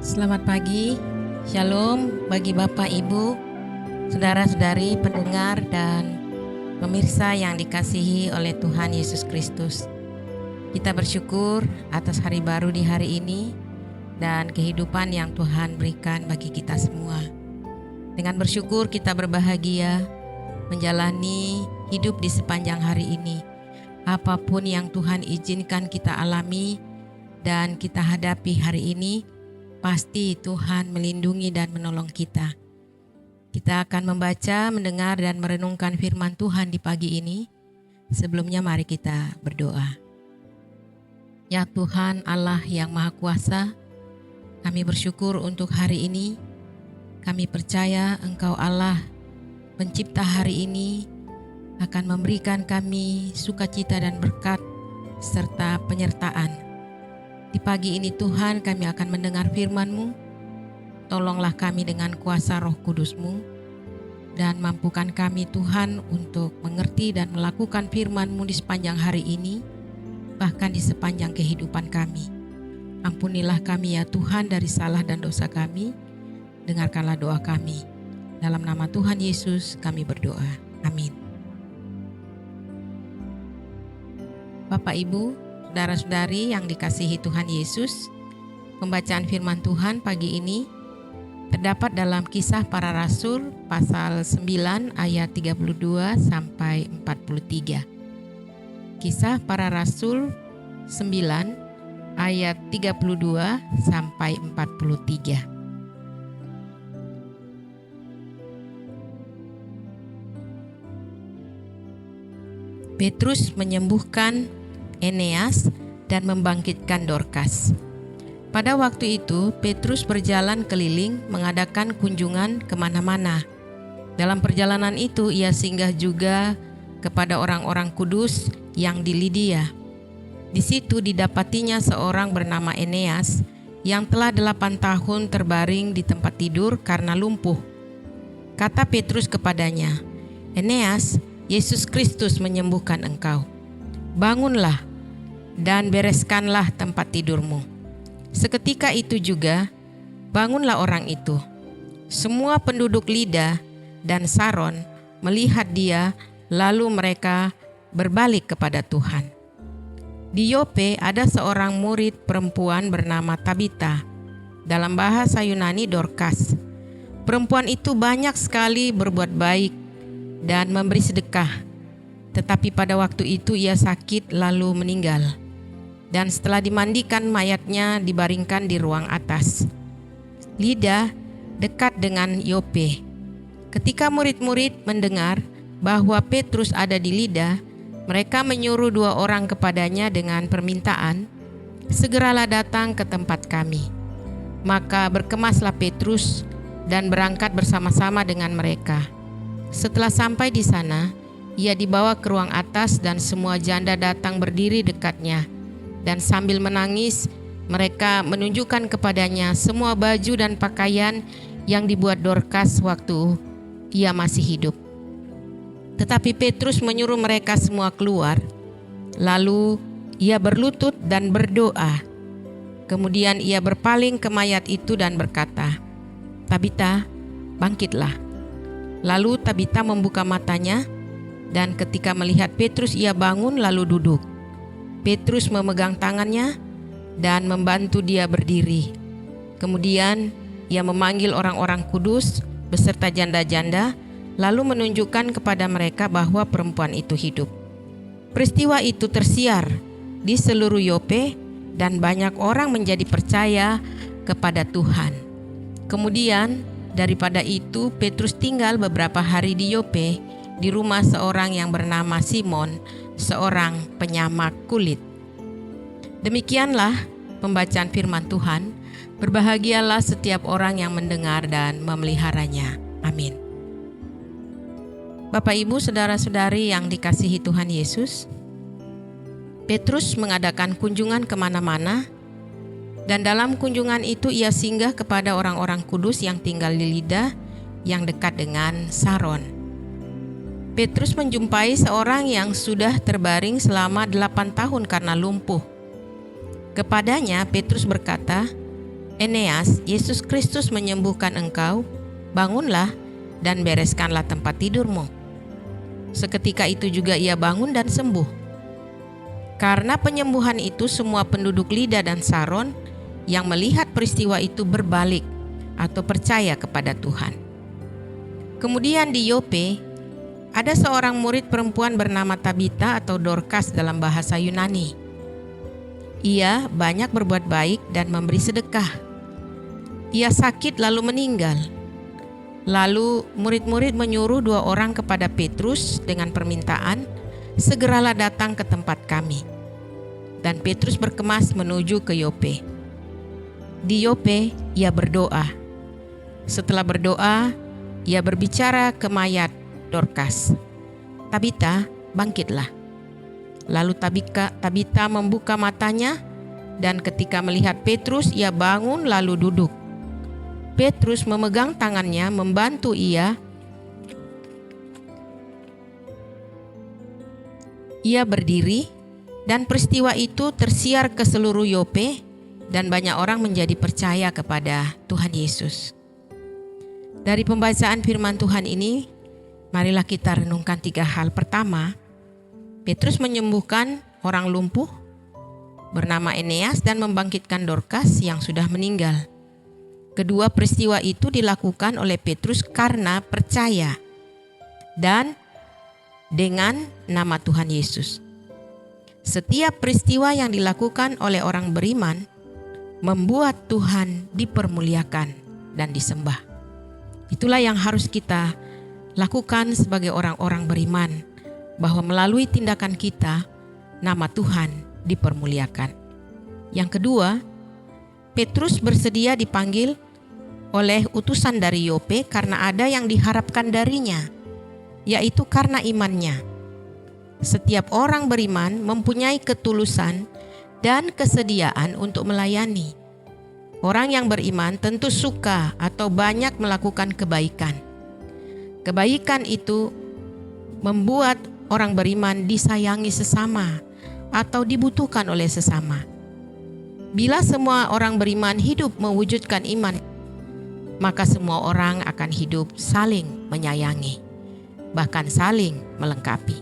Selamat pagi, Shalom bagi Bapak, Ibu, saudara-saudari, pendengar dan pemirsa yang dikasihi oleh Tuhan Yesus Kristus. Kita bersyukur atas hari baru di hari ini dan kehidupan yang Tuhan berikan bagi kita semua. Dengan bersyukur kita berbahagia menjalani hidup di sepanjang hari ini. Apapun yang Tuhan izinkan kita alami dan kita hadapi hari ini, pasti Tuhan melindungi dan menolong kita. Kita akan membaca, mendengar, dan merenungkan firman Tuhan di pagi ini. Sebelumnya mari kita berdoa. Ya Tuhan Allah yang Maha Kuasa, kami bersyukur untuk hari ini. Kami percaya Engkau Allah pencipta hari ini akan memberikan kami sukacita dan berkat serta penyertaan. Di pagi ini Tuhan, kami akan mendengar firman-Mu. Tolonglah kami dengan kuasa Roh Kudus-Mu dan mampukan kami Tuhan untuk mengerti dan melakukan firman-Mu di sepanjang hari ini, bahkan di sepanjang kehidupan kami. Ampunilah kami ya Tuhan dari salah dan dosa kami. Dengarkanlah doa kami. Dalam nama Tuhan Yesus kami berdoa. Amin. Bapak, Ibu, saudara-saudari yang dikasihi Tuhan Yesus, pembacaan firman Tuhan pagi ini terdapat dalam Kisah Para Rasul pasal 9 ayat 32 sampai 43. Kisah Para Rasul 9 ayat 32 sampai 43. Petrus menyembuhkan Eneas dan membangkitkan Dorkas. Pada waktu itu, Petrus berjalan keliling mengadakan kunjungan kemana-mana. Dalam perjalanan itu, ia singgah juga kepada orang-orang kudus yang di Lidia. Di situ didapatinya seorang bernama Eneas yang telah 8 tahun terbaring di tempat tidur karena lumpuh. Kata Petrus kepadanya, "Eneas, Yesus Kristus menyembuhkan engkau. Bangunlah dan bereskanlah tempat tidurmu." Seketika itu juga bangunlah orang itu. Semua penduduk Lida dan Saron melihat dia, lalu mereka berbalik kepada Tuhan. Di Yope ada seorang murid perempuan bernama Tabita, dalam bahasa Yunani Dorkas. Perempuan itu banyak sekali berbuat baik dan memberi sedekah. Tetapi pada waktu itu ia sakit lalu meninggal. Dan setelah dimandikan, mayatnya dibaringkan di ruang atas. Lida dekat dengan Yope. Ketika murid-murid mendengar bahwa Petrus ada di Lida, mereka menyuruh 2 orang kepadanya dengan permintaan, "Segeralah datang ke tempat kami." Maka berkemaslah Petrus dan berangkat bersama-sama dengan mereka. Setelah sampai di sana, ia dibawa ke ruang atas dan semua janda datang berdiri dekatnya. Dan sambil menangis, mereka menunjukkan kepadanya semua baju dan pakaian yang dibuat Dorkas waktu ia masih hidup. Tetapi Petrus menyuruh mereka semua keluar. Lalu ia berlutut dan berdoa. Kemudian ia berpaling ke mayat itu dan berkata, "Tabita, bangkitlah." Lalu Tabita membuka matanya, dan ketika melihat Petrus ia bangun lalu duduk. Petrus memegang tangannya dan membantu dia berdiri. Kemudian ia memanggil orang-orang kudus beserta janda-janda, lalu menunjukkan kepada mereka bahwa perempuan itu hidup. Peristiwa itu tersiar di seluruh Yope dan banyak orang menjadi percaya kepada Tuhan. Kemudian daripada itu Petrus tinggal beberapa hari di Yope di rumah seorang yang bernama Simon, seorang penyamak kulit. Demikianlah pembacaan firman Tuhan. Berbahagialah setiap orang yang mendengar dan memeliharanya. Amin. Bapak, Ibu, saudara-saudari yang dikasihi Tuhan Yesus, Petrus mengadakan kunjungan kemana-mana, dan dalam kunjungan itu ia singgah kepada orang-orang kudus yang tinggal di Lida yang dekat dengan Saron. Petrus menjumpai seorang yang sudah terbaring selama 8 tahun karena lumpuh. Kepadanya Petrus berkata, Eneas, Yesus Kristus menyembuhkan engkau, bangunlah dan bereskanlah tempat tidurmu. Seketika itu juga ia bangun dan sembuh. Karena penyembuhan itu, semua penduduk Lida dan Saron yang melihat peristiwa itu berbalik atau percaya kepada Tuhan. Kemudian di Yope, ada seorang murid perempuan bernama Tabita atau Dorcas dalam bahasa Yunani. Ia banyak berbuat baik dan memberi sedekah. Ia sakit lalu meninggal. Lalu murid-murid menyuruh 2 orang kepada Petrus dengan permintaan, "Segeralah datang ke tempat kami." Dan Petrus berkemas menuju ke Yope. Di Yope ia berdoa. Setelah berdoa, ia berbicara ke mayat Dorcas, "Tabita, bangkitlah." Lalu Tabita membuka matanya, dan ketika melihat Petrus, ia bangun lalu duduk. Petrus memegang tangannya, membantu ia. Ia berdiri, dan peristiwa itu tersiar ke seluruh Yope, dan banyak orang menjadi percaya kepada Tuhan Yesus. Dari pembacaan firman Tuhan ini, marilah kita renungkan 3 hal. Pertama, Petrus menyembuhkan orang lumpuh bernama Eneas dan membangkitkan Dorcas yang sudah meninggal. Kedua, peristiwa itu dilakukan oleh Petrus karena percaya dan dengan nama Tuhan Yesus. Setiap peristiwa yang dilakukan oleh orang beriman membuat Tuhan dipermuliakan dan disembah. Itulah yang harus kita lakukan sebagai orang-orang beriman, bahwa melalui tindakan kita, nama Tuhan dipermuliakan. Yang kedua, Petrus bersedia dipanggil oleh utusan dari Yope karena ada yang diharapkan darinya, yaitu karena imannya. Setiap orang beriman mempunyai ketulusan dan kesediaan untuk melayani. Orang yang beriman tentu suka atau banyak melakukan kebaikan. Kebaikan itu membuat orang beriman disayangi sesama atau dibutuhkan oleh sesama. Bila semua orang beriman hidup mewujudkan iman, maka semua orang akan hidup saling menyayangi, bahkan saling melengkapi.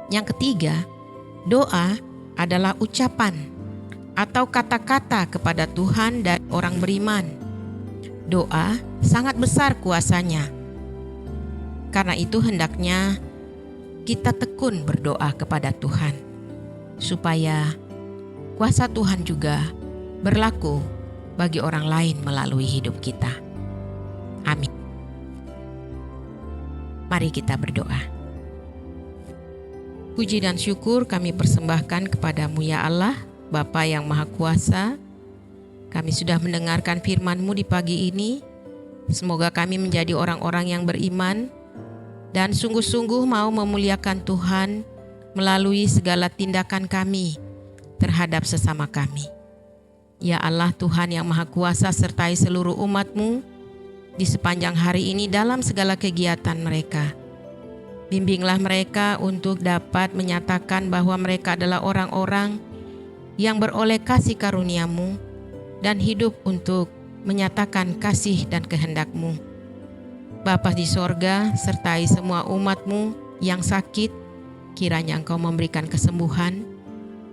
Yang ketiga, doa adalah ucapan atau kata-kata kepada Tuhan dan orang beriman. Doa sangat besar kuasanya. Karena itu hendaknya kita tekun berdoa kepada Tuhan, supaya kuasa Tuhan juga berlaku bagi orang lain melalui hidup kita. Amin. Mari kita berdoa. Puji dan syukur kami persembahkan kepadamu ya Allah, Bapa yang Maha Kuasa. Kami sudah mendengarkan firman-Mu di pagi ini. Semoga kami menjadi orang-orang yang beriman dan sungguh-sungguh mau memuliakan Tuhan melalui segala tindakan kami terhadap sesama kami. Ya Allah Tuhan yang Maha Kuasa, sertai seluruh umat-Mu di sepanjang hari ini dalam segala kegiatan mereka. Bimbinglah mereka untuk dapat menyatakan bahwa mereka adalah orang-orang yang beroleh kasih karunia-Mu dan hidup untuk menyatakan kasih dan kehendak-Mu. Bapa di sorga, sertai semua umat-Mu yang sakit, kiranya Engkau memberikan kesembuhan,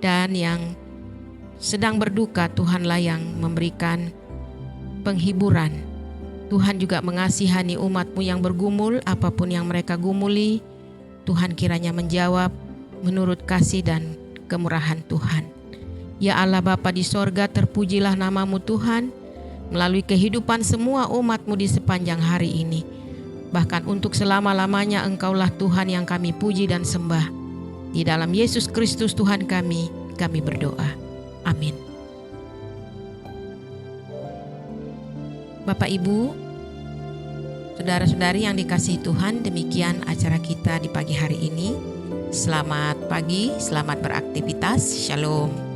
dan yang sedang berduka, Tuhanlah yang memberikan penghiburan. Tuhan juga mengasihani umat-Mu yang bergumul, apapun yang mereka gumuli, Tuhan kiranya menjawab menurut kasih dan kemurahan Tuhan. Ya Allah Bapa di sorga, terpujilah nama-Mu Tuhan, melalui kehidupan semua umat-Mu di sepanjang hari ini. Bahkan untuk selama-lamanya Engkaulah Tuhan yang kami puji dan sembah. Di dalam Yesus Kristus Tuhan kami berdoa. Amin. Bapak Ibu, saudara-saudari yang dikasihi Tuhan, demikian acara kita di pagi hari ini. Selamat pagi, selamat beraktivitas. Shalom.